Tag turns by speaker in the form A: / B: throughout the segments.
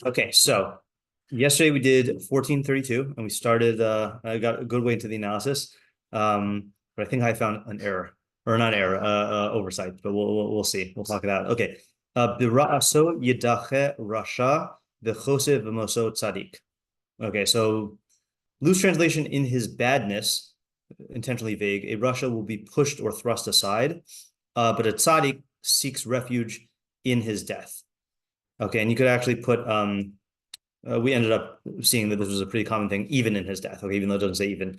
A: Okay, so yesterday we did 1432 and we started I got a good way into the analysis. But I think I found an error or not error, oversight, but we'll see. We'll talk it out. Okay. Bira'aso yidache rasha v'chose v'moso tzadik. Okay, so loose translation, in his badness, intentionally vague, a rasha will be pushed or thrust aside, but a tzaddik seeks refuge in his death. Okay, and you could actually put we ended up seeing that this was a pretty common thing, even in his death. Okay, even though it doesn't say even.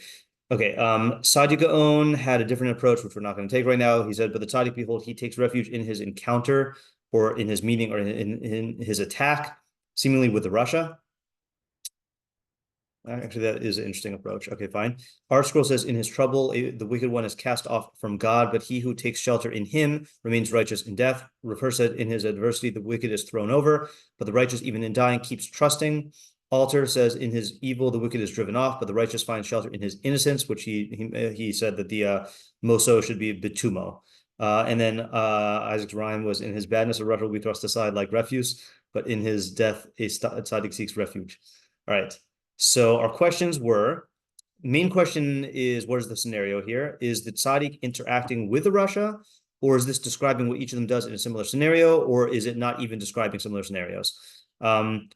A: Okay, Tzaddik Gaon had a different approach, which we're not going to take right now. He said, but the Tzaddik, behold, he takes refuge in his encounter or in his meeting or in his attack, seemingly with the Rasha. Actually, that is an interesting approach. Okay, fine. Our scroll says, in his trouble, the wicked one is cast off from God, but he who takes shelter in him remains righteous in death. Refer said, in his adversity, the wicked is thrown over, but the righteous, even in dying, keeps trusting. Alter says, in his evil, the wicked is driven off, but the righteous finds shelter in his innocence, which he said that the moso should be bitumo. And then Isaac's rhyme was, in his badness, a rudder will be thrust aside like refuse, but in his death, a tzaddik seeks refuge. All right. So our questions were, main question is, what is the scenario here? Is the tzaddik interacting with the Rasha, or is this describing what each of them does in a similar scenario, or is it not even describing similar scenarios?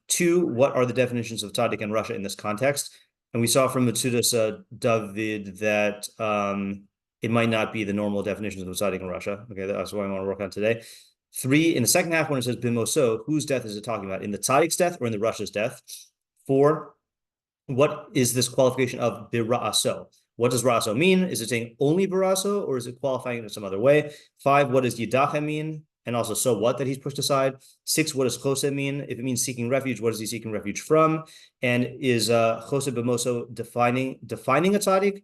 A: Two, what are the definitions of tzaddik and Rasha in this context? And we saw from Matsudas David that it might not be the normal definitions of tzaddik and Rasha. Okay, that's what I want to work on today. Three, in the second half when it says bimoso, whose death is it talking about? In the tzaddik's death or in the Rasha's death? Four, what is this qualification of bira'aso? What does ra'aso mean? Is it saying only bira'aso, or is it qualifying it in some other way? Five, what does yidache mean? And also, so what that he's pushed aside? Six, what does chose mean? If it means seeking refuge, what is he seeking refuge from? And is chose b'moso defining a tzaddik,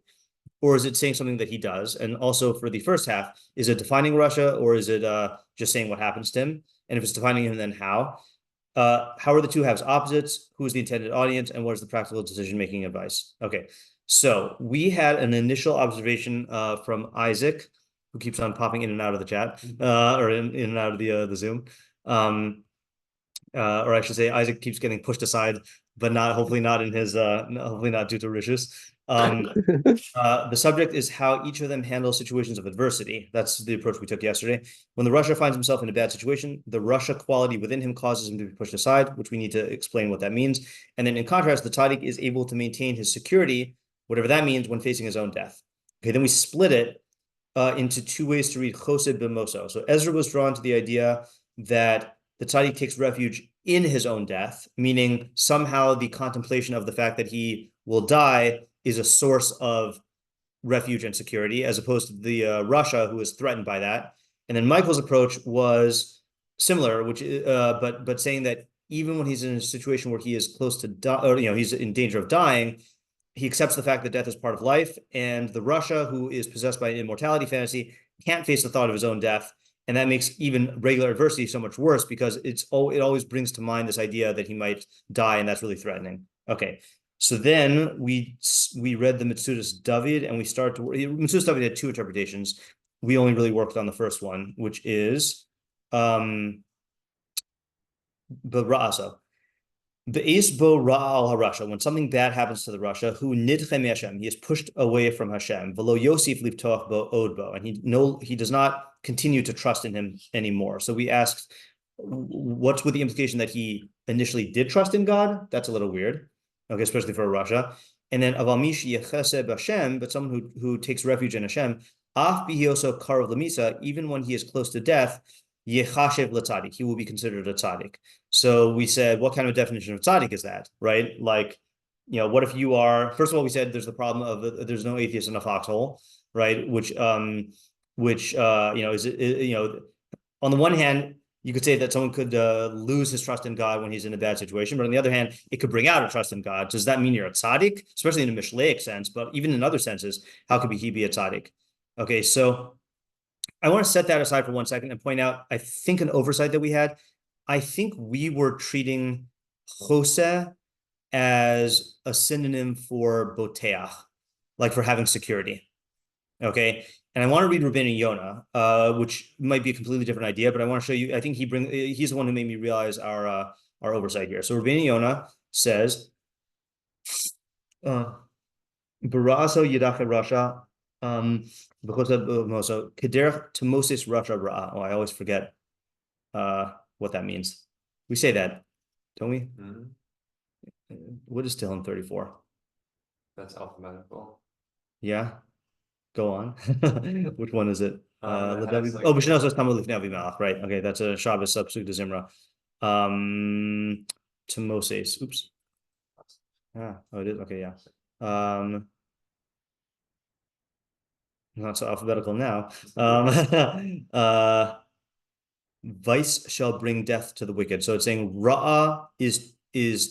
A: or is it saying something that he does? And also for the first half, is it defining Rasha, or is it just saying what happens to him? And if it's defining him, then how? How are the two halves opposites? Who is the intended audience? And what is the practical decision-making advice? Okay, so we had an initial observation from Isaac, who keeps on popping in and out of the chat, or in and out of the Zoom. Or I should say, Isaac keeps getting pushed aside, but hopefully not in his, hopefully not due to Rishus. The subject is how each of them handles situations of adversity. That's the approach we took yesterday. When the Rasha finds himself in a bad situation, the Rasha quality within him causes him to be pushed aside, which we need to explain what that means. And then in contrast, the tzaddik is able to maintain his security, whatever that means, when facing his own death. Okay, then we split it into two ways to read chose b'moso. So Ezra was drawn to the idea that the tzaddik takes refuge in his own death, meaning somehow the contemplation of the fact that he will die is a source of refuge and security, as opposed to the Rasha, who is threatened by that. And then Michael's approach was similar, which but saying that even when he's in a situation where he is close to die, or he's in danger of dying, he accepts the fact that death is part of life. And the Rasha, who is possessed by an immortality fantasy, can't face the thought of his own death. And that makes even regular adversity so much worse, because it always brings to mind this idea that he might die, and that's really threatening. Okay. So then we read the Matsudas David, and we start to Matsudas David had two interpretations. We only really worked on the first one, which is Ra'asa. The Isbo Ra'al HaRasha, when something bad happens to the Rasha, who nidche Hashem, he is pushed away from Hashem. Velo Yosef Livtoch Bo Odbo, and he does not continue to trust in him anymore. So we asked, what's with the implication that he initially did trust in God? That's a little weird. Okay, especially for a Rasha. And then avamish yechesed Hashem, but someone who takes refuge in Hashem, af bihioso karov lemisa, even when he is close to death, yechashev l'tzadik, he will be considered a tzaddik. So we said, what kind of definition of tzaddik is that, right? Like, what if you are? First of all, we said there's the problem of there's no atheist in a foxhole, right? Which is on the one hand, you could say that someone could lose his trust in God when he's in a bad situation, but on the other hand, it could bring out a trust in God. Does that mean you're a tzaddik? Especially in a Mishlei sense, but even in other senses, how could he be a tzaddik? Okay, so I want to set that aside for 1 second and point out, I think, an oversight that we had. I think we were treating chose as a synonym for boteach, like for having security. Okay. And I want to read Rabbeinu Yonah, which might be a completely different idea, but I want to show you. I think he's the one who made me realize our our oversight here. So Rabbeinu Yonah says, Baraso Tzadik and Rasha, because of Moso Kederach to Moses Rasha Ra. Oh, I always forget what that means. We say that, don't we? What is Tehillim 34?
B: That's alphabetical.
A: Yeah, go on. Which one is it?
B: Like,
A: B'Shnei says Tamu Lifnei Avimelech, right? Okay, that's a Shabbos substitute to Zimra. To Moses. Oops. Oh, it is. Okay, yeah. Not so alphabetical now. Vice shall bring death to the wicked. So it's saying Ra'ah is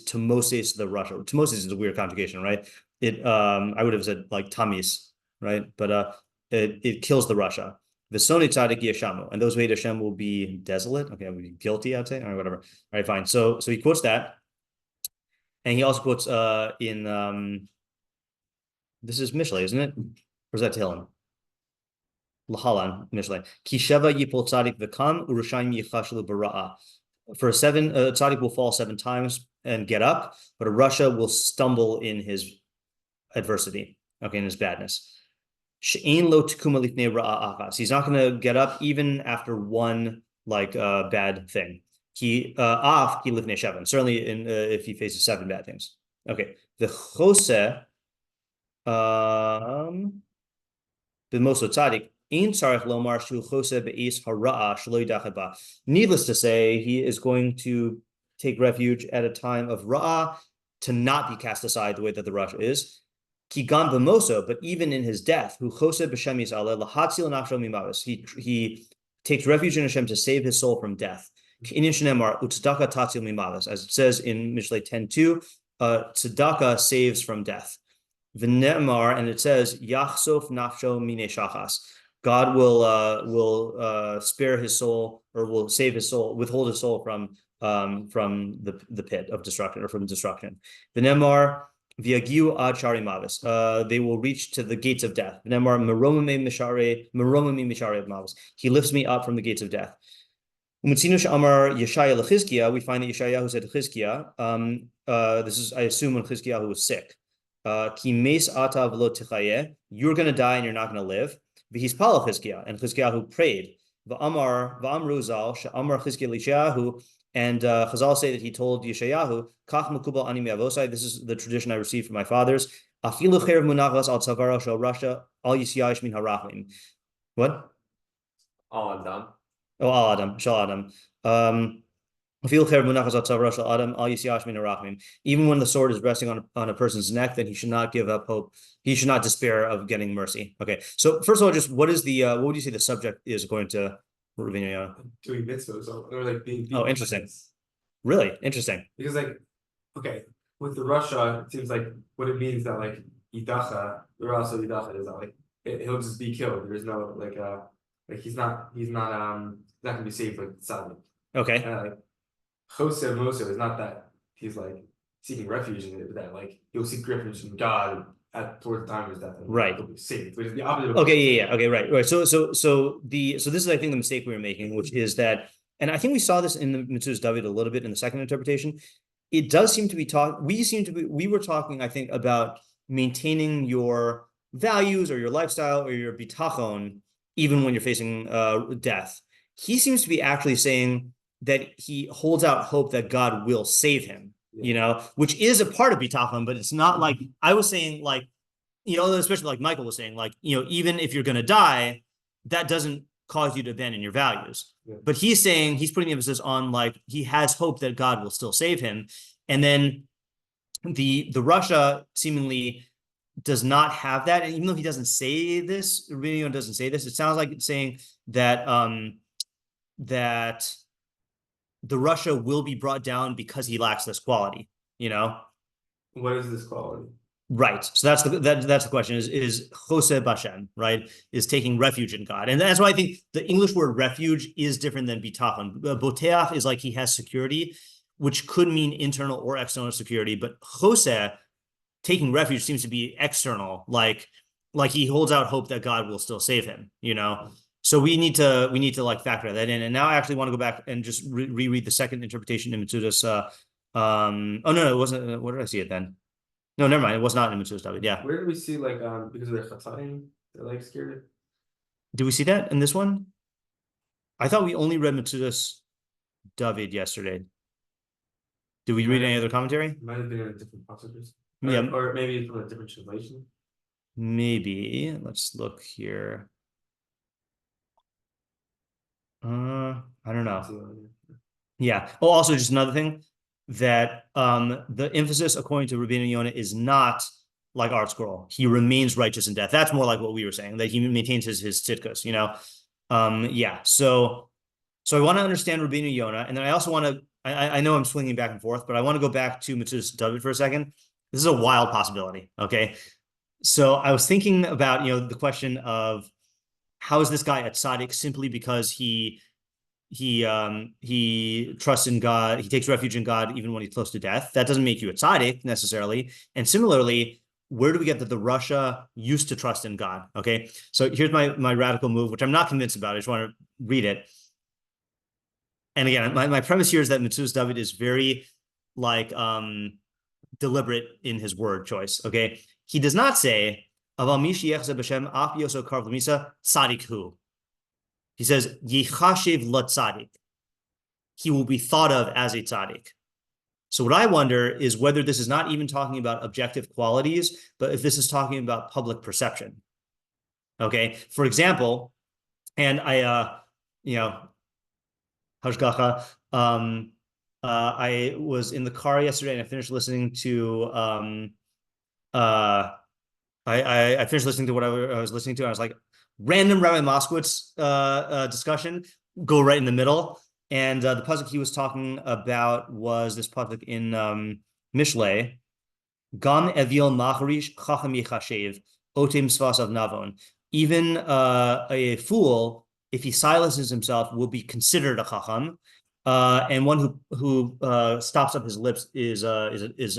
A: to Moses the Rasha. To Moses is a weird conjugation, right? It I would have said like Tamis, right? But it kills the Rasha. Visoni Tzadik Yeshamu, and those who hate Hashem will be desolate. Okay, I would be guilty, I'd say, or whatever. All right, fine. So he quotes that, and he also quotes in this is Mishlei, isn't it? Or is that Tehillim? Lahalan Mishlei. Kisheva yipol tzadik v'kam u'rashayim yichashlu bara'a. For 7, tzaddik will fall 7 times and get up, but a Rasha will stumble in his adversity, okay, in his badness. She'ein lo tekuma lifnei ra'a achas. He's not going to get up even after one bad thing. Ki lifnei sheven. Certainly, if he faces 7 bad things. Okay, the chose the moso tzaddik. Needless to say, he is going to take refuge at a time of ra'ah to not be cast aside the way that the Rasha is. Kigan b'moso, but even in his death, he takes refuge in Hashem to save his soul from death. As it says in Mishlei 10:2, tzedakah saves from death. V'ne'emar, and it says yachsof nafsho mine shachas. God will spare his soul, or will save his soul, withhold his soul from the pit of destruction, or from destruction. V'nemar v'yagiu ad shari mavis. They will reach to the gates of death. V'nemar meromami mishare mavis. He lifts me up from the gates of death. U'mitzinu she'amar Yeshaya l'Chizkiah. We find that Yeshayahu said to Chizkiah. This is, I assume, when Chizkiah was sick. Ki meis ata v'lo tichayeh. You're going to die and you're not going to live. He's Pala Chizkiah, and Chizkiah who prayed. V'amru zal she'amar Chizkiah l'Yeshayahu, and Chazal say that he told Yeshayahu, Kach mekubal ani mi'avosai. This is the tradition I received from my fathers. Afilu cherev munachas al tzavaro shel Rasha al yisyayish min harachim. What?
B: All Adam.
A: Oh, al Adam, shel Adam. Even when the sword is resting on a person's neck, then he should not give up hope. He should not despair of getting mercy. Okay. So first of all, just what would you say the subject is according to Rabbeinu Yonah?
B: Doing mitzvahs, or like being
A: interesting. Really interesting.
B: Because okay, with the Rasha, it seems like what it means that Yidacha, the Rasha Yidacha is that he'll just be killed. There's no he's not gonna be saved like Tzaddik.
A: Okay.
B: Choseh Moso is not that he's seeking refuge in it, but that he'll seek refuge in God towards the time of his death.
A: Right.
B: He'll be saved, which is the opposite.
A: Okay. Yeah. Okay. Right. So this is, I think, the mistake we were making, which is that, and I think we saw this in the Mitzvahs David a little bit in the second interpretation. It does seem to be we were talking, I think, about maintaining your values or your lifestyle or your bitachon even when you're facing death. He seems to be actually saying that he holds out hope that God will save him, which is a part of bitachon, but it's not like I was saying, especially like Michael was saying, even if you're going to die, that doesn't cause you to abandon your values.
B: Yeah.
A: But he's saying, he's putting the emphasis on he has hope that God will still save him. And then the Rasha seemingly does not have that. And even though he doesn't say this, Rabbeinu doesn't say this, it sounds like it's saying that, that the Rasha will be brought down because he lacks this quality,
B: What is this quality?
A: Right. So that's the question is Choseh Bashem, right? Is taking refuge in God. And that's why I think the English word refuge is different than bitachon. Boteach is he has security, which could mean internal or external security, but Choseh, taking refuge, seems to be external, like he holds out hope that God will still save him, So we need to like factor that in. And now I actually want to go back and just reread the second interpretation in Mitzudas. Oh no, it wasn't. What did I see it then? No, never mind. It was not in Mitzudas David. Yeah.
B: Where do we see like because of their chataim, they're like scared?
A: Did we see that in this one? I thought we only read Mitzudas David yesterday. Did we read any other commentary?
B: Might have been in a different pasuk,
A: Yeah,
B: or maybe from a different translation.
A: maybe. Let's look here. I don't know. Yeah. Oh, also just another thing that the emphasis according to Rabbeinu Yonah is not like Art Scroll. He remains righteous in death. That's more like what we were saying, that he maintains his tzidkus, you know. Yeah. So I want to understand Rabbeinu Yonah, and then I also want to. I know I'm swinging back and forth, but I want to go back to Mitzudas David for a second. This is a wild possibility. Okay. So I was thinking about, you know, the question of how is this guy a tzaddik simply because he trusts in God, he takes refuge in God even when he's close to death. That doesn't make you a tzaddik necessarily. And similarly, where do we get that the Rasha used to trust in God? Okay, so here's my radical move, which I'm not convinced about. I just want to read it. And again, my premise here is that Mitzudas David is very like deliberate in his word choice. Okay, he does not say Aval mishi yechzeh b'shem af yoso karv l'misa tzaddik hu. He says yichashiv l'tzaddik. He will be thought of as a tzaddik. So what I wonder is whether this is not even talking about objective qualities, but if this is talking about public perception. Okay, for example, and you know, hashgacha. I was in the car yesterday and I finished listening to I finished listening to what I was listening to. And I was like, random Rabbi Moskowitz discussion, go right in the middle. And the pasuk he was talking about was this pasuk in Mishlei, Gam evil macharish chacham yichashev otim svasav navon. Even a fool, if he silences himself, will be considered a chacham. And one who stops up his lips is a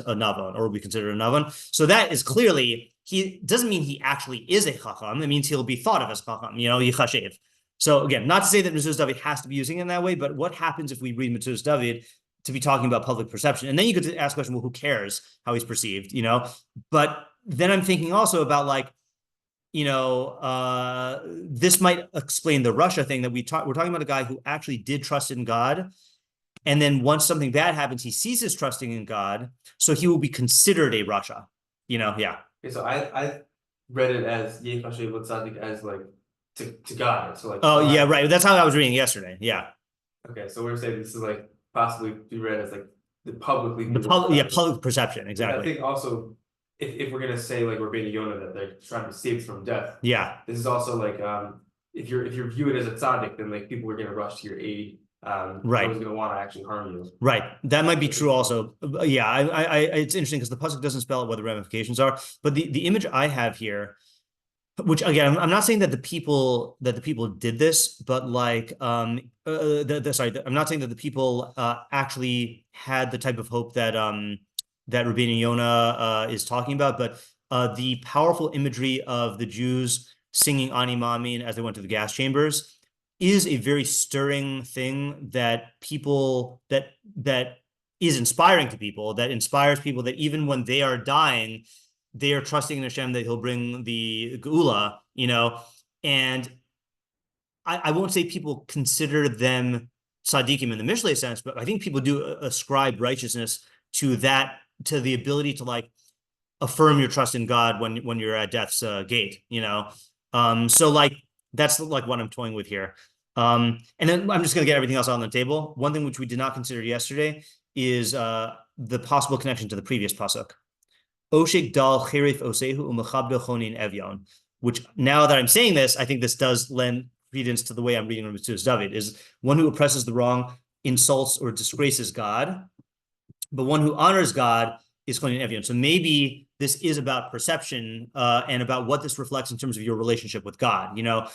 A: navon, or will be considered a navon. So that is clearly, he doesn't mean he actually is a chacham. It means he'll be thought of as chacham, you know, yichashev. So again, not to say that Mitzudas David has to be using it in that way, but what happens if we read Mitzudas David to be talking about public perception? And then you could ask the question, well, who cares how he's perceived, you know? But then I'm thinking also about like, you know, this might explain the Rasha thing that we're talking about a guy who actually did trust in God. And then once something bad happens, he ceases trusting in God. So he will be considered a Rasha, you know? Yeah.
B: Okay, so I read it as Yechashev Tzaddik as like to God. So like,
A: oh yeah, right. That's how I was reading yesterday. Yeah.
B: Okay, so we're saying this is like possibly be read as like the publicly
A: public perception, exactly.
B: And I think also if we're gonna say like Rabbeinu Yonah that they're trying to save from death,
A: yeah,
B: this is also like if you're viewed as a tzaddik, then like people are gonna rush to your aid.
A: Right,
B: no one's gonna want to actually harm you.
A: Right, that might be true also. Yeah, I it's interesting because the pasuk doesn't spell out what the ramifications are, but the image I have here, which again, I'm not saying that the people did this, but like sorry, I'm not saying that the people actually had the type of hope that that Rabbeinu Yonah is talking about, but the powerful imagery of the Jews singing Ani Maamin as they went to the gas chambers is a very stirring thing that people that is inspiring to people, that inspires people that even when they are dying, they are trusting in Hashem that he'll bring the Geula, you know. And I won't say people consider them tzaddikim in the Mishlei sense, but I think people do ascribe righteousness to that, to the ability to like affirm your trust in God when you're at death's gate, you know. So like that's like what I'm toying with here. And then I'm just going to get everything else on the table. One thing which we did not consider yesterday is the possible connection to the previous pasuk. Oshik dal cherif osehu umechabdo chonin evyon. Which now that I'm saying this, I think this does lend credence to the way I'm reading Mitzudas David, is one who oppresses the wrong, insults or disgraces God, but one who honors God is chonin evyon. So maybe this is about perception and about what this reflects in terms of your relationship with God, you know.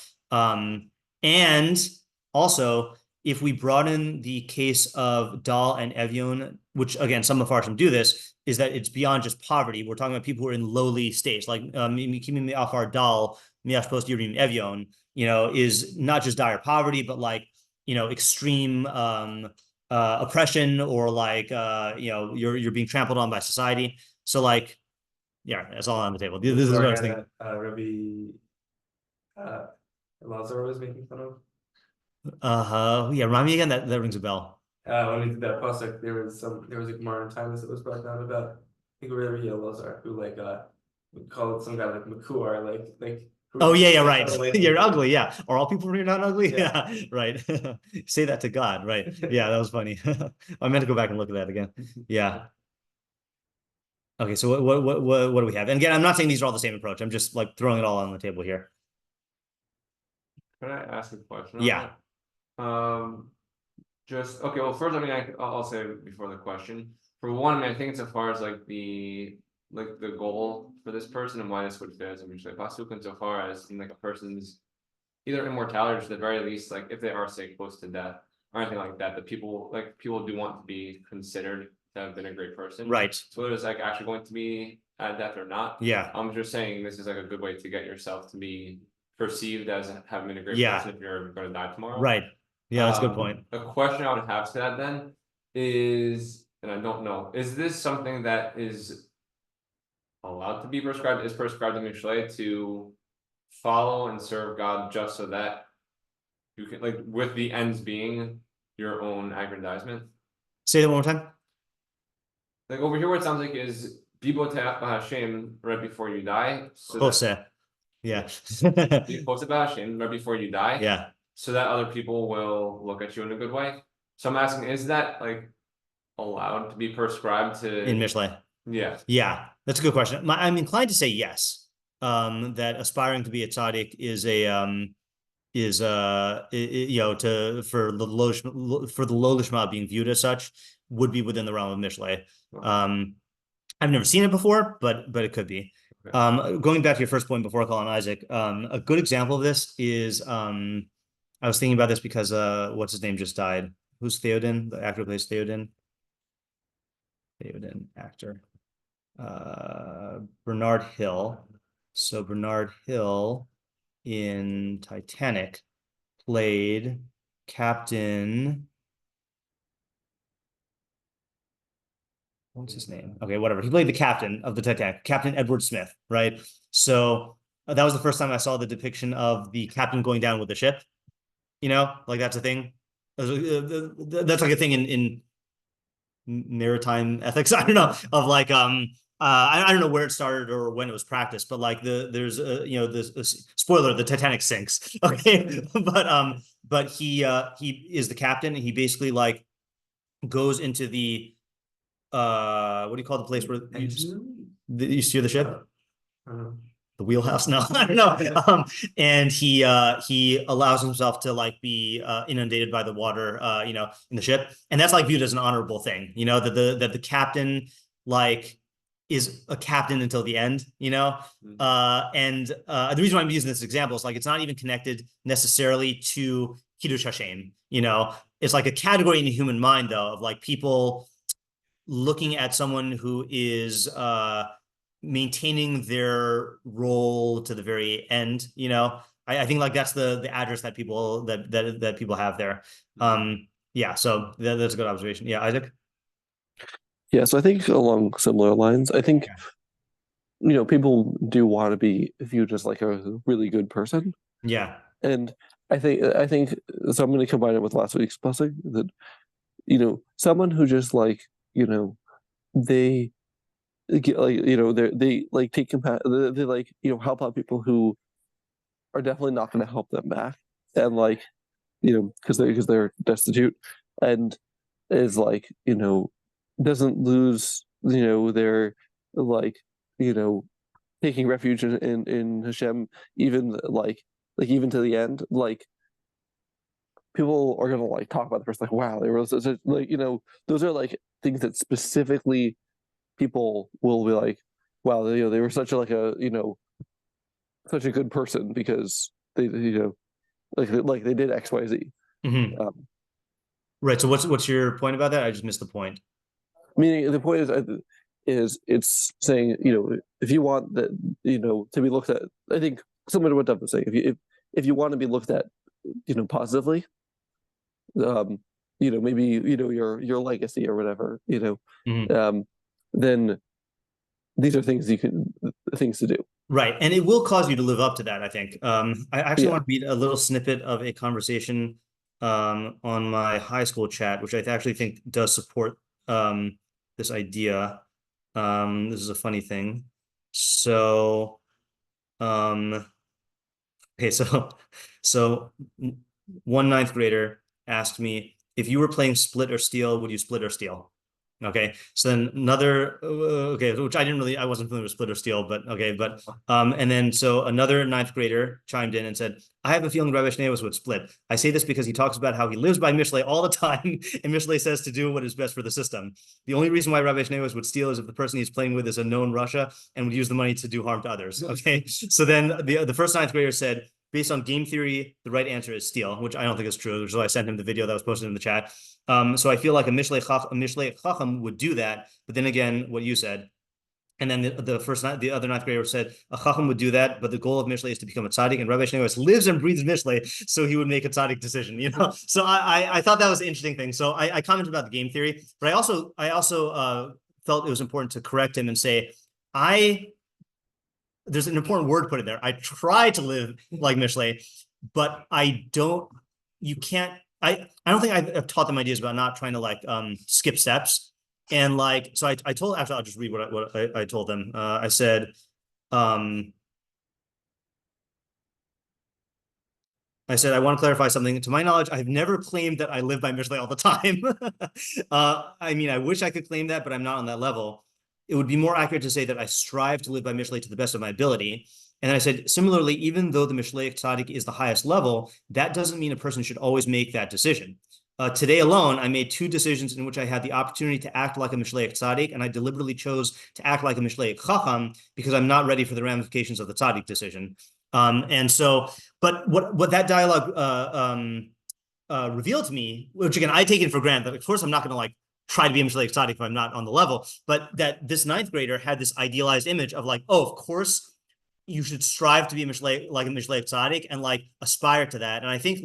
A: And also, if we broaden the case of Dal and Evyon, which again, some of Farshim do this, is that it's beyond just poverty. We're talking about people who are in lowly states, like Mikimim Afar Dal, Miash Post Yurim Evyon. is not just dire poverty, but like, extreme oppression, or like you're being trampled on by society. So like, yeah, that's all on the table. This is what I was thinking.
B: Rabbi Lazar was making fun of.
A: Yeah, remind me again. That rings a bell.
B: When we did that pasuk, there was a Gemara in Timeless that was brought down about, I think Rabbi Lazar, who like would call it some guy like Makur, like
A: Oh yeah, right.
B: like,
A: You're ugly, yeah. Are all people here not ugly?
B: Yeah.
A: Yeah, right. Say that to God, right? Yeah, that was funny. I meant to go back and look at that again. Yeah. Okay, so what do we have? And again, I'm not saying these are all the same approach. I'm just like throwing it all on the table here.
C: Can I ask a question?
A: Yeah.
C: Just okay. Well, first, I mean, I'll say before the question. For one, I mean, I think as far as like the goal for this person and why this would fit as a Mishlei pasuk, and so far as like a person's either immortality, or at the very least, like if they are say close to death or anything like that, that people do want to be considered to have been a great person,
A: Right.
C: So whether it's like actually going to be at death or not,
A: Yeah.
C: I'm just saying this is like a good way to get yourself to be perceived as having been a great
A: Yeah.
C: person if you're going to die tomorrow.
A: Right. Yeah, that's a good point.
C: A question I would have to that then is, and I don't know, is this something that is allowed to be prescribed? Is prescribed in Mishlei to follow and serve God just so that you can, like, with the ends being your own aggrandizement?
A: Say that one more time.
C: Like over here, what it sounds like is Bibotech Hashem right before you die. So
A: Jose. Yeah.
C: Be close to Hashem right before you die.
A: Yeah.
C: So that other people will look at you in a good way. So I'm asking, is that like allowed to be prescribed to
A: In Mishlei?
C: Yeah.
A: Yeah, that's a good question. I'm inclined to say yes. That aspiring to be a tzaddik is a for the low lishma being viewed as such would be within the realm of Mishlei. I've never seen it before, but it could be. Okay. Going back to your first point before I call on Isaac, a good example of this is I was thinking about this because what's his name just died? Who's Theoden? The actor who plays Theoden. Theoden actor. Bernard Hill. So Bernard Hill in Titanic played Captain. What's his name? Okay, whatever. He played the captain of the Titanic, Captain Edward Smith, right? So that was the first time I saw the depiction of the captain going down with the ship. Like that's a thing. That's like a thing in maritime ethics. I don't know, of like I don't know where it started or when it was practiced, but like there's this spoiler, the Titanic sinks. Okay. But he is the captain, and he basically like goes into the what do you call the place where you steer the ship? The wheelhouse? No, I don't know. And he allows himself to like be inundated by the water, in the ship, and that's like viewed as an honorable thing, that the captain like is a captain until the end, and the reason why I'm using this example is like it's not even connected necessarily to Kiddush Hashem. It's like a category in the human mind though of like people looking at someone who is maintaining their role to the very end. I think like that's the address that people that people have there. Yeah, so that's a good observation. Yeah, Isaac.
D: Yeah, so I think along similar lines, I think people do want to be viewed as like a really good person.
A: Yeah,
D: and I think so. I'm going to combine it with last week's pasuk that someone who just like they get like they like take they like help out people who are definitely not going to help them back, and like because they're destitute, and is like doesn't lose their like taking refuge in Hashem, even like even to the end. Like people are gonna like talk about the person like, wow, they were such like those are like things that specifically people will be like, wow, they were such a like a such a good person because they like they did XYZ.
A: Mm-hmm. Right. So what's your point about that? I just missed the point.
D: Meaning the point is it's saying if you want that to be looked at, I think similar to what Dov was saying, if if you want to be looked at, positively, maybe your legacy or whatever, then these are things to do.
A: Right. And it will cause you to live up to that, I think. I actually
D: Yeah.
A: want to read a little snippet of a conversation on my high school chat, which I actually think does support this idea. This is a funny thing. So, okay, so one ninth grader asked me, if you were playing split or steal, would you split or steal? Okay, so then another okay, which I wasn't familiar with split or steal, but okay, and then so another ninth grader chimed in and said, I have a feeling Rabbi Shneus would split. I say this because he talks about how he lives by Mishlei all the time, and Mishlei says to do what is best for the system. The only reason why Rabbi Shneus would steal is if the person he's playing with is a known Russia and would use the money to do harm to others. Okay, so then the first ninth grader said, based on game theory, the right answer is steal, which I don't think is true, which is why I sent him the video that was posted in the chat. So I feel like a Mishlei Chacham would do that, but then again, what you said, and then the other ninth grader said a Chacham would do that, but the goal of Mishlei is to become a tzaddik, and Rabbi Shneus lives and breathes Mishlei, so he would make a tzaddik decision. So I thought that was an interesting thing. So I commented about the game theory, but I also felt it was important to correct him and say there's an important word put in there. I try to live like Mishlei, but I don't. You can't. I don't think I've taught them ideas about not trying to skip steps. And so I told, actually, I'll just read what I told them. I said, I want to clarify something. To my knowledge, I've never claimed that I live by Mishlei all the time. I mean, I wish I could claim that, but I'm not on that level. It would be more accurate to say that I strive to live by Mishlei to the best of my ability. And I said, similarly, even though the Mishlei Tzaddik is the highest level, that doesn't mean a person should always make that decision. Today alone, I made 2 decisions in which I had the opportunity to act like a Mishlei Tzaddik, and I deliberately chose to act like a Mishlei Chacham because I'm not ready for the ramifications of the Tzaddik decision. But what that dialogue revealed to me, which again, I take it for granted, that of course I'm not going to try to be a Mishlei Tzaddik if I'm not on the level, but that this ninth grader had this idealized image of oh, of course, you should strive to be a Mishlei, like a Mishlei Tzaddik, and aspire to that. And I think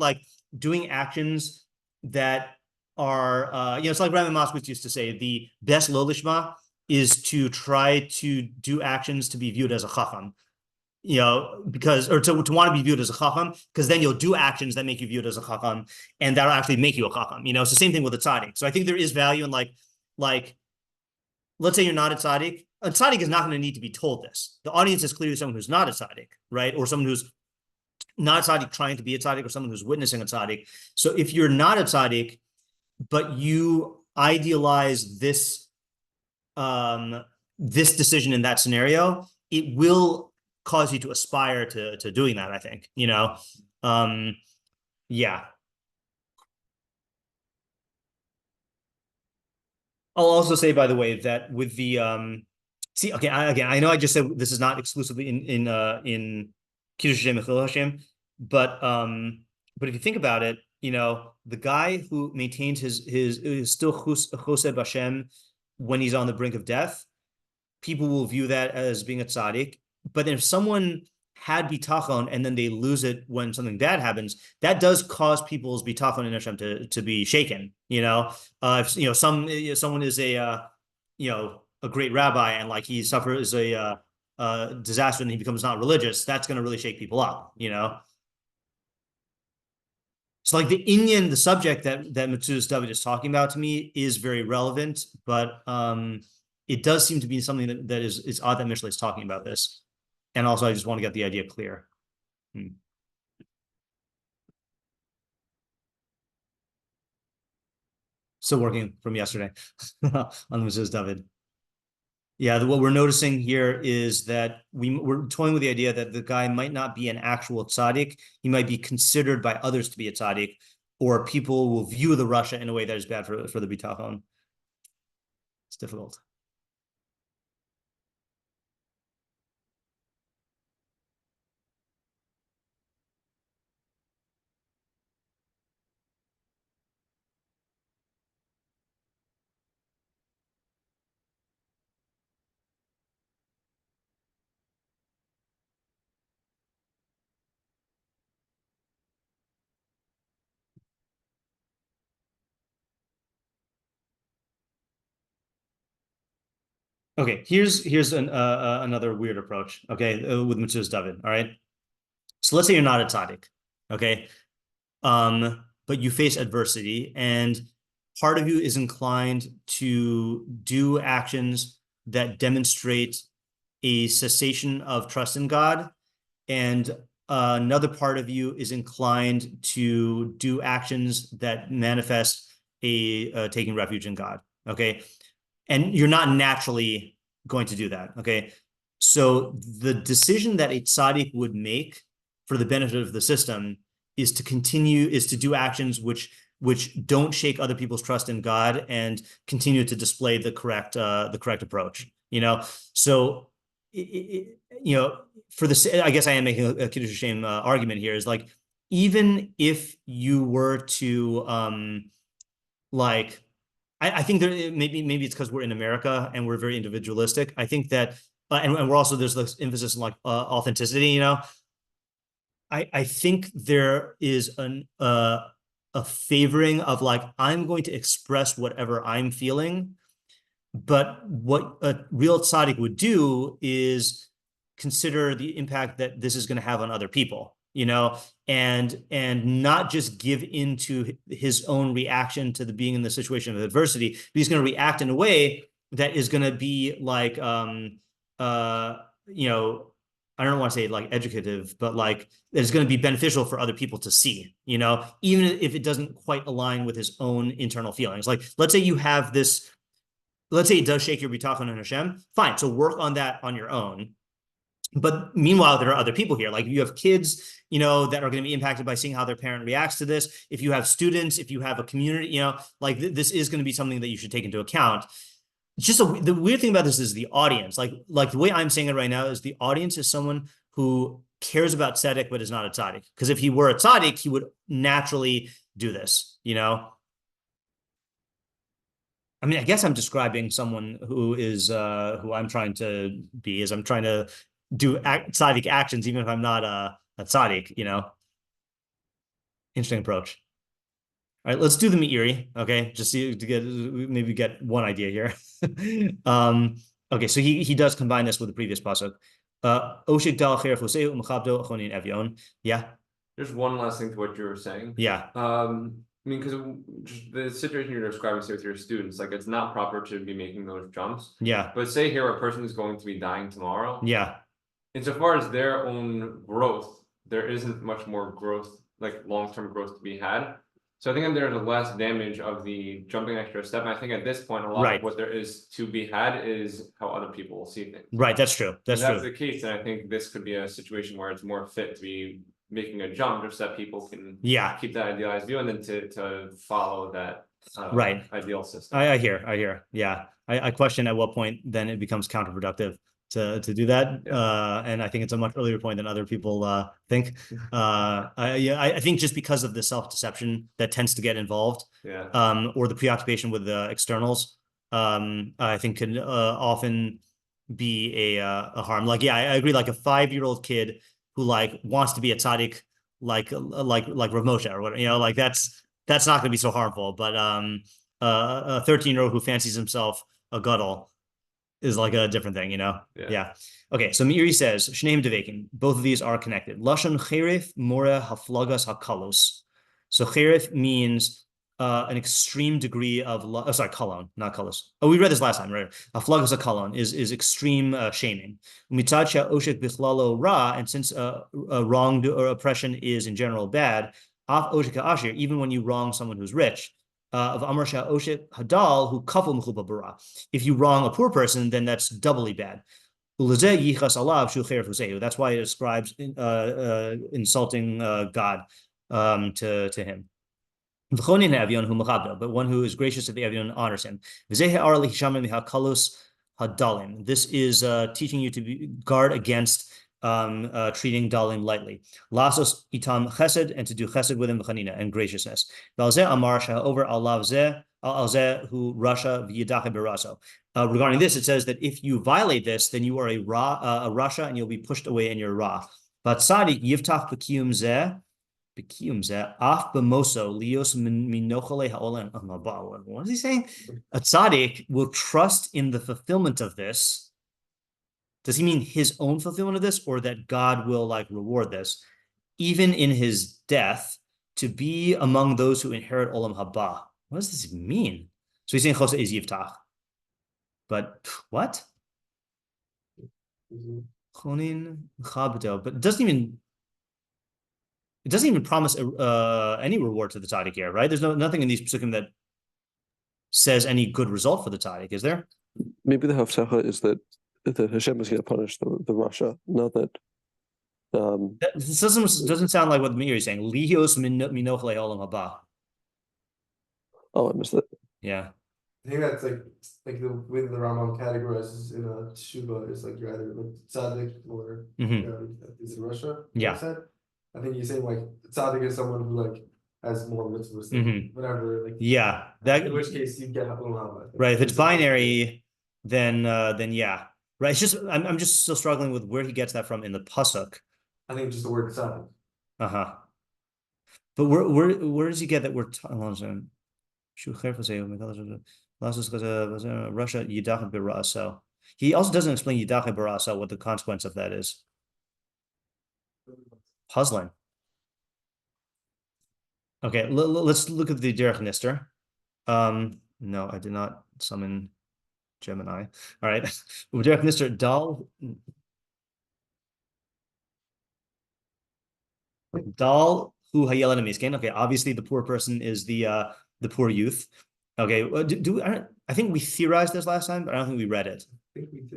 A: doing actions that are, it's like Rabbi Moskowitz used to say, the best lo lishma is to try to do actions to be viewed as a chacham, or to want to be viewed as a chacham, because then you'll do actions that make you viewed as a chacham, and that'll actually make you a chacham. It's the same thing with a tzaddik. So I think there is value in let's say you're not a tzaddik. A tzaddik is not going to need to be told this. The audience is clearly someone who's not a tzaddik, right? Or someone who's not a tzaddik trying to be a tzaddik, or someone who's witnessing a tzaddik. So if you're not a tzaddik, but you idealize this decision in that scenario, it will cause you to aspire to doing that, I think. Yeah. I'll also say, by the way, that with the I know I just said this is not exclusively in Kiddush Hashem and Chilul Hashem, but if you think about it, the guy who maintains his is still Chosed Hashem when he's on the brink of death, people will view that as being a tzaddik. But if someone had bitachon and then they lose it when something bad happens, that does cause people's bitachon in Hashem to be shaken. If someone is a great rabbi and he suffers a disaster and he becomes not religious, that's going to really shake people up. So the iyun, the subject that Metzudas David is talking about to me is very relevant, but it does seem to be something that is odd that Mishlei is talking about this. And also, I just want to get the idea clear. Still working from yesterday on Mrs. David. Yeah, what we're noticing here is that we're toying with the idea that the guy might not be an actual tzaddik. He might be considered by others to be a tzaddik, or people will view the Russia in a way that is bad for the bitachon. It's difficult. Okay, here's another weird approach. Okay, with Mitzvahs David. All right. So let's say you're not a tzaddik. Okay. But you face adversity, and part of you is inclined to do actions that demonstrate a cessation of trust in God, and another part of you is inclined to do actions that manifest a taking refuge in God. Okay, and you're not naturally going to do that. Okay, so the decision that a tzaddik would make for the benefit of the system is to do actions which don't shake other people's trust in God and continue to display the correct approach. So for the, I guess I am making a Kiddush Hashem argument here, is like, even if you were to like, I think there maybe it's because we're in America and we're very individualistic. I think that and we're also, there's this emphasis on like authenticity. I think there is a favoring of like, I'm going to express whatever I'm feeling, but what a real tzaddik would do is consider the impact that this is going to have on other people, and not just give into his own reaction to the being in the situation of adversity, but he's going to react in a way that is going to be like, I don't want to say like educative, but like it's going to be beneficial for other people to see, even if it doesn't quite align with his own internal feelings. Like, let's say you have this, let's say it does shake your bitachon in Hashem. Fine. So work on that on your own. But meanwhile, there are other people here. Like, you have kids, that are going to be impacted by seeing how their parent reacts to this. If you have students, if you have a community, like this is going to be something that you should take into account. Just the weird thing about this is the audience. Like the way I'm saying it right now is the audience is someone who cares about tzedek but is not a tzaddik. Because if he were a tzaddik, he would naturally do this. I mean, I guess I'm describing someone who is who I'm trying to be. Is I'm trying to do tzaddik actions even if I'm not a tzaddik. Interesting approach. All right, let's do the me'iri, okay? Just to get one idea here. Okay, so he does combine this with the previous pasuk. Yeah.
C: There's one last thing to what you were saying.
A: Yeah.
C: I mean, because the situation you're describing, say, with your students, like, it's not proper to be making those jumps.
A: Yeah.
C: But say here a person is going to be dying tomorrow.
A: Yeah.
C: Insofar as their own growth, there isn't much more growth, like long-term growth to be had. So I think there's less damage of the jumping extra step. And I think at this point, a lot of what there is to be had is how other people will see things.
A: Right, that's true. That's true.
C: If that's the case, then I think this could be a situation where it's more fit to be making a jump just so that people can keep that idealized view and then to follow that ideal system.
A: I hear. Yeah. I question at what point then it becomes counterproductive to do that. And I think it's a much earlier point than other people think. I think just because of the self-deception that tends to get involved, or the preoccupation with the externals, I think can often be a harm. Like, I agree. Like a 5-year-old kid who like wants to be a tzaddik, like Rav Moshe or whatever, like that's not going to be so harmful. But a 13-year-old who fancies himself a gadol is like a different thing, Yeah. Okay, so Meiri says, Shneim Devekin, both of these are connected. Lashon cherif more haflagas hakalos. So cherif means an extreme degree of, kalon, not kalos. Oh, we read this last time, right? Haflagas hakalon is extreme shaming. Mitzacha oshek bichlalo ra, and since wrong or oppression is in general bad, af oshek ashir, even when you wrong someone who's rich, of Amar Oshet Hadal who kafel mechupa bara. If you wrong a poor person, then that's doubly bad. That's why it ascribes insulting God to him. But one who is gracious to the Evion honors him. This is teaching you to guard against treating dalim lightly. Lasos itam chesed, and to do chesed with him and graciousness. Amar over alav who Rasha v'yidach beraso. Regarding this, it says that if you violate this, then you are a Rasha and you'll be pushed away in your Ra. But Tzadik yivtach b'kiyum zeh What is he saying? A tzaddik will trust in the fulfillment of this. Does he mean his own fulfillment of this, or that God will like reward this, even in his death, to be among those who inherit olam haba? What does this mean? So he's saying chosa is yiftach, but what? Chonin chabdo, but it doesn't even promise any reward to the tzaddik here, right? There's nothing in these pasukim that says any good result for the tzaddik, is there?
D: Maybe the hafsacha is that Hashem is going to punish the Rasha, not that.
A: This doesn't sound like what the Meir is saying. Lios minochle olam haba.
D: Oh, I missed it.
A: Yeah.
B: I think that's like the way that the Rambam categorizes in a teshuva is like you're either like tzaddik or is it Russia?
A: Yeah.
B: I think you're saying like tzaddik is someone who like has more mitzvahs than whatever. Like in which case you get olam.
A: Right. If it's binary, then yeah. Right. It's just I'm just still struggling with where he gets that from in the pasuk.
B: I think just the word tzaddik.
A: But where does he get that word? Russia yidach b'ra'aso. He also doesn't explain yidach b'ra'aso, what the consequence of that is. Puzzling. Okay, let's look at the Derech Nister. No, I did not summon Gemini. All right, Derech Nister Dal hu hayelad miskin. Okay, obviously the poor person is the poor youth. Okay, I think we theorized this last time, but I don't think we read it.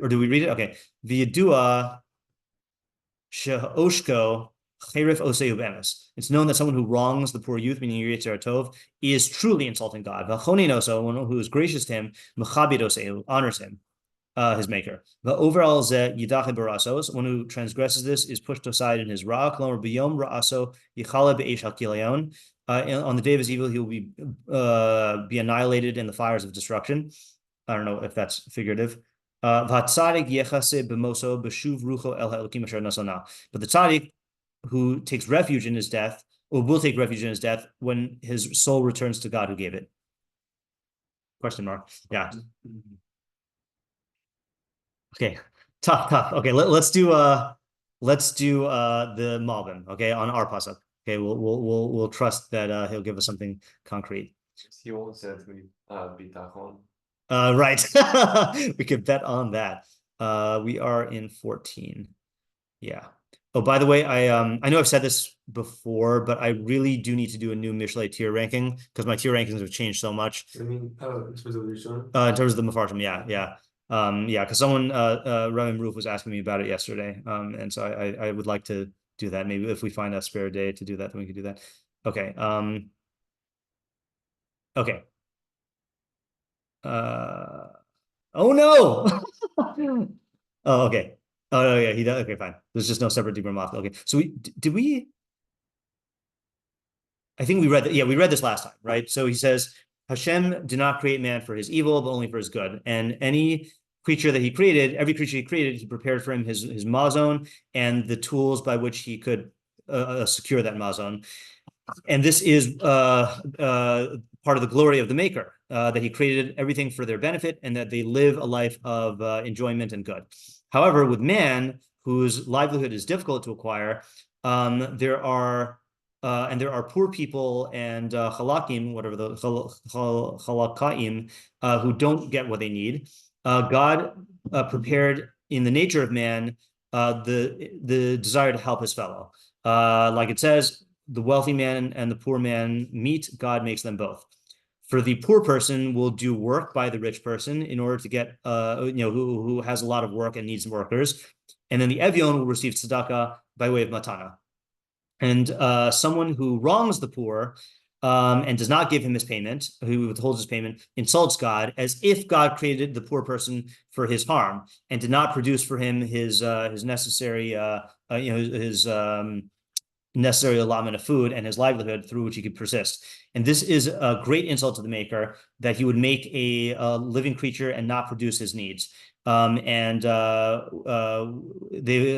A: Or do we read it? Okay, v'yadua she'oshko cherif oseu b'emes. It's known that someone who wrongs the poor youth, meaning Yetzer Tov, is truly insulting God. V'chonin oso, one who is gracious to him, mechabed oseu, honors him, his maker. The overall ze yidach barasos, one who transgresses this is pushed aside in his ra. K'lomer b'yom ra'aso yichale be'esh hakilayon. On the day of his evil, he will be annihilated in the fires of destruction. I don't know if that's figurative. But the tzaddik who takes refuge in his death, or will take refuge in his death, when his soul returns to God who gave it. Question mark. Yeah. Okay. Tough. Okay, let's do the Malvin. Okay, on our pasuk. Okay, we'll trust that he'll give us something concrete.
C: He won't say to me, bitachon.
A: Right. We could bet on that. We are in 14. Yeah. Oh, by the way, I know I've said this before, but I really do need to do a new Mishlei tier ranking because my tier rankings have changed so much.
B: I mean, in terms of the shiur?
A: In terms of the Mefarshim, yeah. Because someone, Remy Roof was asking me about it yesterday. And so I would like to do that. Maybe if we find a spare day to do that, then we could do that. Okay. Okay. Oh no. Oh, okay. Oh yeah, he does. Okay, fine. There's just no separate Dibur Mafka. Okay. So did we? I think we read that. Yeah, we read this last time, right? So he says, Hashem did not create man for his evil, but only for his good. And any creature that he created, every creature he created, he prepared for him his mazon and the tools by which he could secure that mazon. And this is part of the glory of the Maker, that he created everything for their benefit and that they live a life of enjoyment and good. However, with man, whose livelihood is difficult to acquire, there are poor people and halakim, whatever the halakaim, who don't get what they need. God prepared in the nature of man the desire to help his fellow. Like it says, the wealthy man and the poor man meet, God makes them both. For the poor person will do work by the rich person in order to get, who has a lot of work and needs workers. And then the Evion will receive tzedakah by way of matana. And someone who wrongs the poor and does not give him his payment, who withholds his payment, insults God as if God created the poor person for his harm and did not produce for him his necessary, necessary allotment of food and his livelihood through which he could persist. And this is a great insult to the Maker, that he would make a living creature and not produce his needs. And they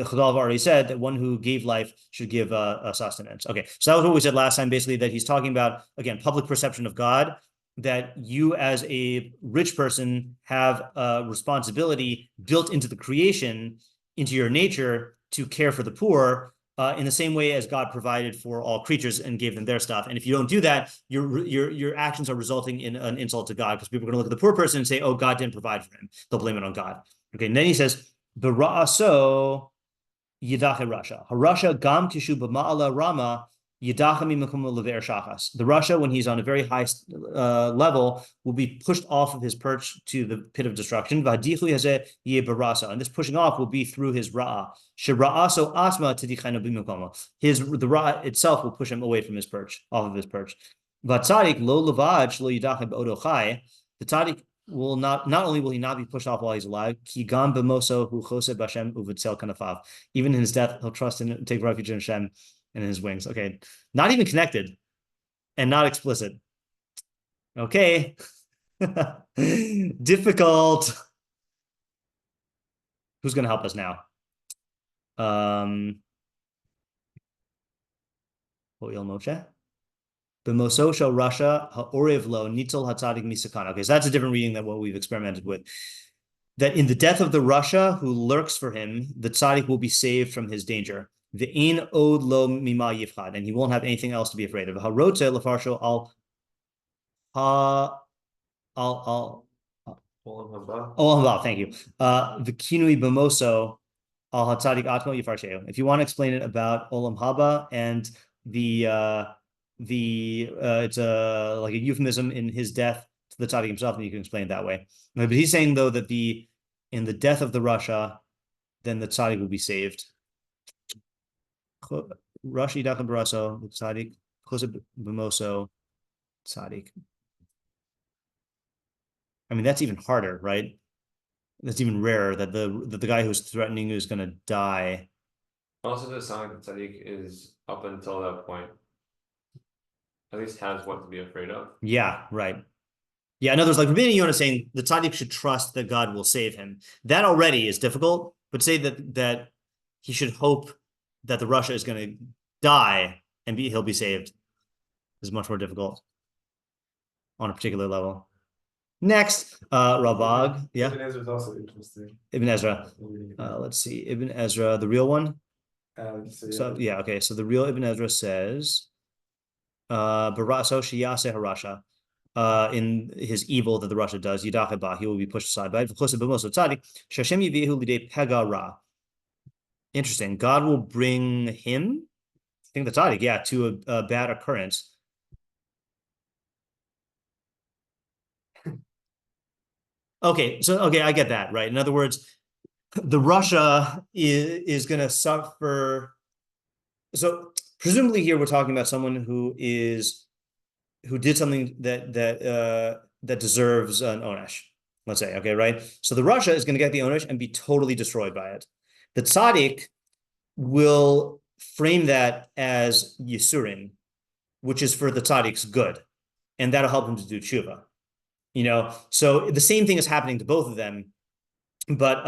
A: Chazal have already said that one who gave life should give a sustenance. Okay, so that was what we said last time, basically, that he's talking about, again, public perception of God, that you as a rich person have a responsibility built into the creation, into your nature, to care for the poor, in the same way as God provided for all creatures and gave them their stuff. And if you don't do that, your actions are resulting in an insult to God, because people are going to look at the poor person and say, "Oh, God didn't provide for him." They'll blame it on God. Okay, and then he says, "B'ra'aso yidach Rasha harasha gam kishu b'ma'ala rama yidach mimakum lever shachas." The Rasha, when he's on a very high level, will be pushed off of his perch to the pit of destruction. V'hadichu hazeh yeh b'rasa, and this pushing off will be through his ra'ah. Shera'aso asma tidichayna b'mimakom. The ra'ah itself will push him away from his perch, off of his perch. V'tzadik lo levad shlo yidach b'odo chai. The tzaddik will not only will he not be pushed off while he's alive, ki gam b'moso hu choseh b'Hashem uv'tzel kanafav. Even in his death, he'll trust and take refuge in Hashem and in his wings. Okay, not even connected and not explicit. Okay. Difficult. Who's going to help us now? Moshe. B'moso shel Rasha ha'orev lo nitol hatzadik misakana. Okay, so that's a different reading than what we've experimented with. That in the death of the Rasha who lurks for him, the tzaddik will be saved from his danger. Ve'in od lo mima yifchad, and he won't have anything else to be afraid of. Harotze lefarsho al olam haba. Thank you. V'kinui b'moso al hatzadik atmo yifarsheu. If you want to explain it about olam haba and it's like a euphemism in his death to the tzaddik himself, and you can explain it that way. But he's saying though that in the death of the Rasha, then the tzaddik will be saved. Rashi dacham baraso tzaddik conclusive b'moso tzaddik. I mean, that's even harder, right? That's even rarer, that the guy who's threatening is going to die.
C: Also, the sound like the tzaddik is up until that point, at least has what to be afraid of.
A: Yeah, right. Yeah, in other words, like Rabbeinu Yonah is saying the tzaddik should trust that God will save him. That already is difficult, but say that he should hope that the Rasha is going to die and he'll be saved is much more difficult on a particular level. Next, Rabag. Yeah.
B: Ibn Ezra is also interesting.
A: Ibn Ezra. Let's see. Ibn Ezra, the real one.
B: So
A: yeah, okay. So the real Ibn Ezra says, Baraso shiyase harasha. In his evil that the Rasha does, Yidacheba, he will be pushed aside. Interesting. God will bring him, I think the tzaddik, yeah, to a bad occurrence. Okay, I get that, right? In other words, the Rasha is going to suffer. So presumably here we're talking about someone who did something that deserves an onesh, let's say, okay, right? So the Rasha is going to get the onesh and be totally destroyed by it. The tzaddik will frame that as yisurim, which is for the tzaddik's good, and that'll help him to do tshuva. So the same thing is happening to both of them, but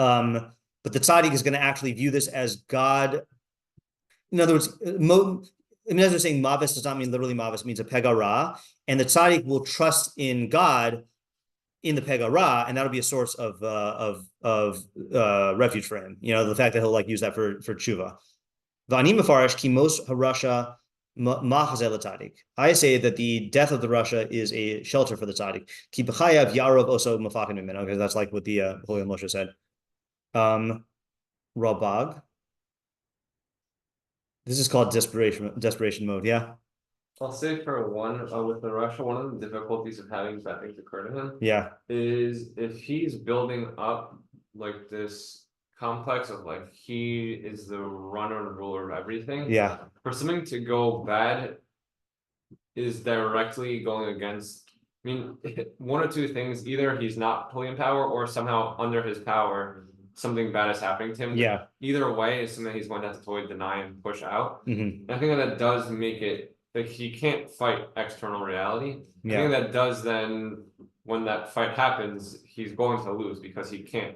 A: the tzaddik is going to actually view this as God. In other words, as we're saying, mavis does not mean literally mavis, means a pegara, and the tzaddik will trust in God in the pegara, and that'll be a source of refuge for him. The fact that he'll use that for tshuva. V'ani mefarish ki mos harasha ma'chazel tzaddik. I say that the death of the Rasha is a shelter for the tzaddik. Ki b'chayav yarov oso mafakin mimin. Okay, that's like what the Holy Moshe said. Rabag. This is called desperation mode, yeah?
C: I'll say for one, with the Rasha, one of the difficulties of having bad things occur to him,
A: yeah,
C: is if he's building up like this complex of he is the runner and ruler of everything.
A: Yeah.
C: For something to go bad is directly going against, one or two things, either he's not fully in power or somehow under his power, something bad is happening to him.
A: Yeah.
C: Either way is something he's going to have to totally deny and push out.
A: Mm-hmm.
C: And I think that does make it he can't fight external reality.
A: Yeah.
C: I think that does then, when that fight happens, he's going to lose because he can't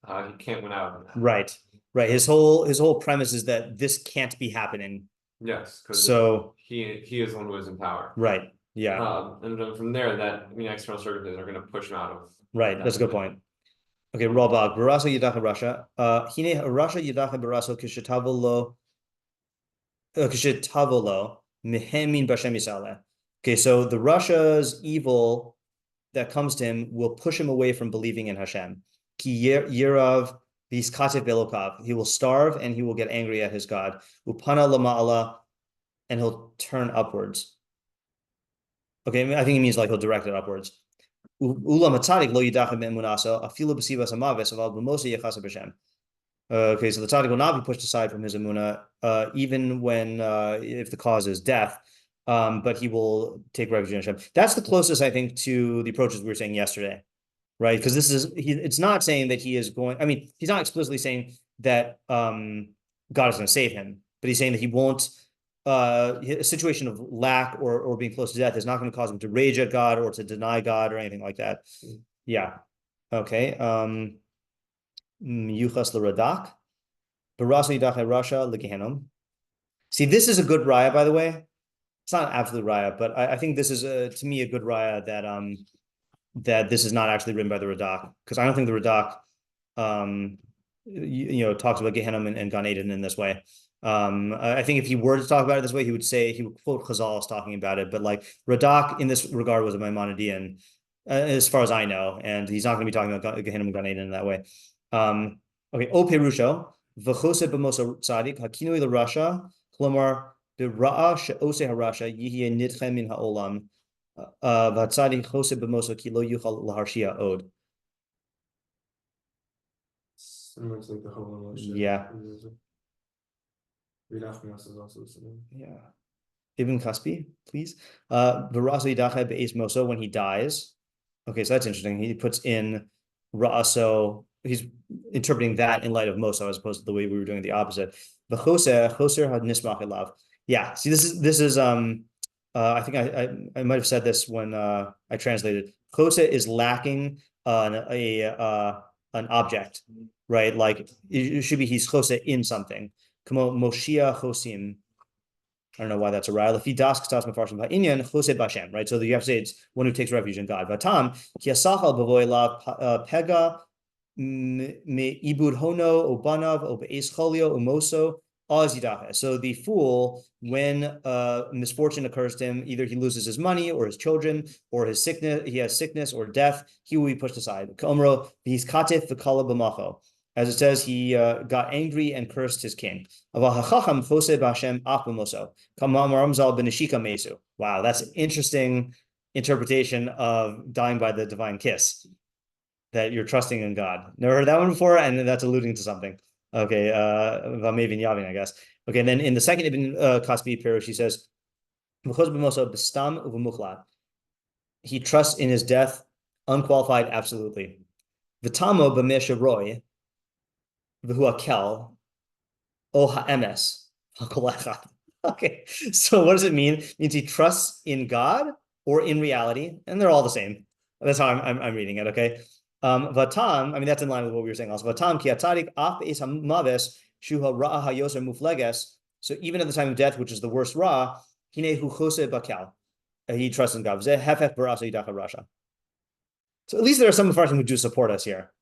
C: he can't win out.
A: Right. Right. His whole premise is that this can't be happening.
C: Yes, because
A: So
C: he is the one who is in power.
A: right. Yeah.
C: And then from there, that external circumstances are going to push him out of.
A: Right. That's a good point. Okay, Rabag, Barasa Yadacha Rasha. Hine Rasha Yadacha Baraso Kishetavolo Mehemin Bashem Yisale. Okay, so the Russia's evil that comes to him will push him away from believing in Hashem. Ki Yerav Vizkatev Belokav. He will starve and he will get angry at his God. Upana Lama'ala, and he'll turn upwards. Okay, I think it means like he'll direct it upwards. Okay, so the tzaddik will not be pushed aside from his emunah, even when if the cause is death, but he will take refuge in Hashem. That's the closest, I think, to the approaches we were saying yesterday, right? Because it's not saying that he is going. I mean, he's not explicitly saying that God is going to save him, but he's saying that he won't. A situation of lack or being close to death is not going to cause him to rage at God or to deny God or anything like that. Yeah. Okay. Yuchas l'radak. Barasa yidach Rasha l'gehenom. See, this is a good raya, by the way. It's not an absolute raya, but I think this is to me a good raya that this is not actually written by the Radak, because I don't think the Radak talks about Gehenna and Gan Eden in this way. I think if he were to talk about it this way, he would quote Chazal as talking about it, but like Radak in this regard was a Maimonidean, as far as I know, and he's not going to be talking about Gehenna and Gan Eden in that way. Okay, O Perusho, V'chose b'moso tzadik, hakinui l'rasha, klomar, b'ra'a she'ose harasha, yihye nidche min ha'olam, v'tzadik chose b'moso ki lo yuchal l'harshia od.
B: Similar to like the whole emotion.
A: Yeah. Yeah. Ibn Kaspi, please. V'raso yidacha be'es moso, when he dies. Okay, so that's interesting. He puts in ra'aso. He's interpreting that in light of Moso as opposed to the way we were doing the opposite. The choser had nismach elav. Yeah. See, this is I think I might have said this when I translated. Choser is lacking an object, right? Like it should be he's choser in something. Kamo Moshia chosim. I don't know why that's a raya. If he das k'tas mefarshim ha'inyan chosed b'Hashem, right? So you have to say it's one who takes refuge in God. Vatam ki asachal b'voy la pega me ibud hono o banav o be'es cholio umoso azidacha. So the fool, when misfortune occurs to him, either he loses his money or his children or his sickness, he has sickness or death, he will be pushed aside. K'omro v'his katef v'kala b'macho. As it says, he got angry and cursed his king. Wow, that's an interesting interpretation of dying by the divine kiss, that you're trusting in God. Never heard that one before, and that's alluding to something. Okay, maybe Yavin, I guess. Okay, and then in the second Ibn Kaspi Perush, he says, he trusts in his death, unqualified, absolutely. V'tamo b'mesha roy, v'huakel, o ha'emes. Okay, so what does it mean? It means he trusts in God or in reality, and they're all the same. That's how I'm reading it, okay? Vatam, I mean, that's in line with what we were saying also. Vatam ki atzadik af es hamaves shuha ra'a hayoser mufleges. So even at the time of death, which is the worst ra, hine hu chose bakal. He trusts in God. Zeh hefech barasa yidach Rasha. So at least there are some Mepharshim who do support us here,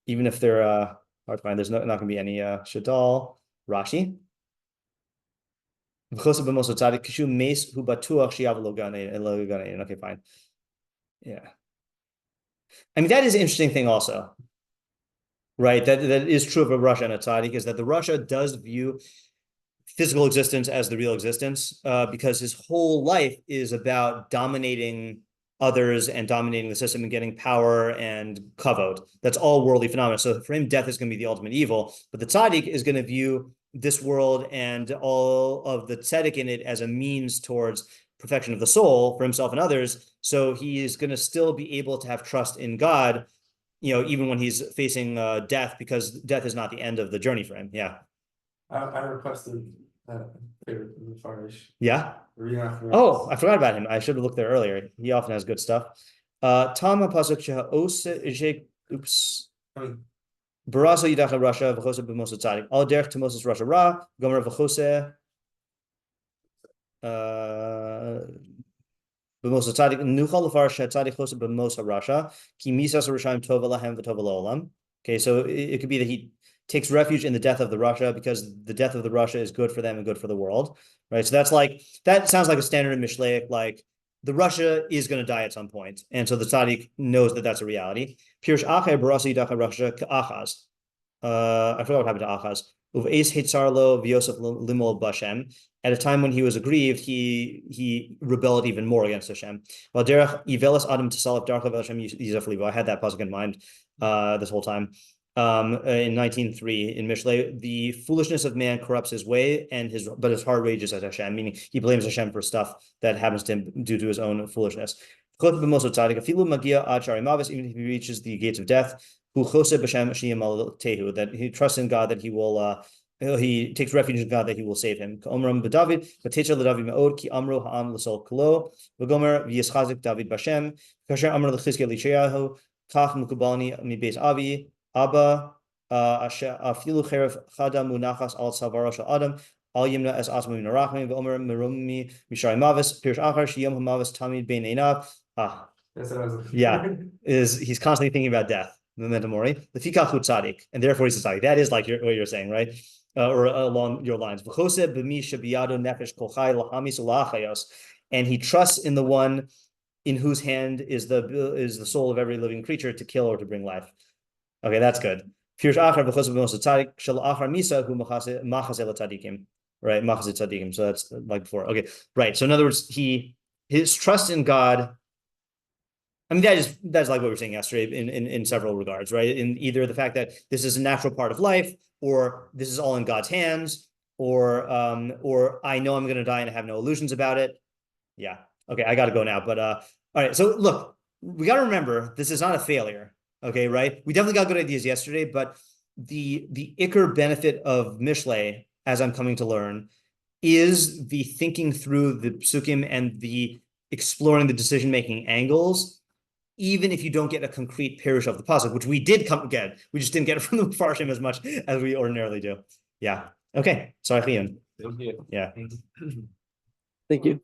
A: even if they're hard to find. There's not going to be any Shadal, Rashi. Okay, fine. Yeah. I mean, that is an interesting thing also, right? That is true of a Rasha and a Tzaddik, is that the Rasha does view physical existence as the real existence, because his whole life is about dominating others and dominating the system and getting power and kavod. That's all worldly phenomena. So for him, death is going to be the ultimate evil. But the tzaddik is going to view this world and all of the tzedek in it as a means towards perfection of the soul for himself and others. So he is going to still be able to have trust in God, even when he's facing death, because death is not the end of the journey for him. Yeah.
B: I requested favorite in the Farish.
A: Yeah. Oh, I forgot about him. I should have looked there earlier. He often has good stuff. Tama pasuk oops.
B: I mean,
A: Barasa Yidacha Rasha v'chose b'mosa Tzadik. Al derech to Moses Rasha Ra. Gomer v'chose. B'mosa Tzadik. Nuchal l'far she'Tzadik chose b'mosa Rasha. Ki misas Rishayim tova lahem v'tova la'olam. Okay, so it could be that he takes refuge in the death of the Rasha because the death of the Rasha is good for them and good for the world, right? So that's like, that sounds like a standard in Mishlei, like the Rasha is going to die at some point, and so the Tzaddik knows that that's a reality. Pirush Achai Barasa Yidacha Rasha Ka'achaz. I forgot what happened to Achaz. Uveis Hitzarlo V'Yosef Limol Bashem. At a time when he was aggrieved, he rebelled even more against Hashem. While Derech Ivelis Adam Tsalaf Darchav Hashem Yizaf Libo. I had that pasuk in mind this whole time. In 19:3 in Mishlei, the foolishness of man corrupts his way, but his heart rages at Hashem, meaning he blames Hashem for stuff that happens to him due to his own foolishness. Even if he reaches the gates of death, that he trusts in God that he will he takes refuge in God that he will save him. Abba afilu cheref chada munachas al savaro shel adam al yimna es asmu minarachmi v'omer merumi mishari mavis pirush achar shiyom hamavis tamid bein einav. Yeah, he's constantly thinking about death. Memento mori. Lefikach hu tzaddik, and therefore he's a tzaddik. That is like what you're saying, right? Or along your lines. V'choseh b'mi shebiyado nefesh kol chai lahamis ulachayos, and he trusts in the one in whose hand is the soul of every living creature to kill or to bring life. Okay, that's good. Right, machase tzadikim. So that's like before. Okay, right. So in other words, his trust in God. I mean, that's like what we were saying yesterday in several regards, right? In either the fact that this is a natural part of life, or this is all in God's hands, or I know I'm going to die and I have no illusions about it. Yeah. Okay, I got to go now. But all right. So look, we got to remember this is not a failure. Okay, right? We definitely got good ideas yesterday, but the ikar benefit of Mishlei, as I'm coming to learn, is the thinking through the psukim and the exploring the decision-making angles, even if you don't get a concrete pirush of the pasuk, which we did get. We just didn't get it from the Farshim as much as we ordinarily do. Yeah. Okay. Sorry, iyun.
C: Thank you.
A: Yeah.
D: Thank you.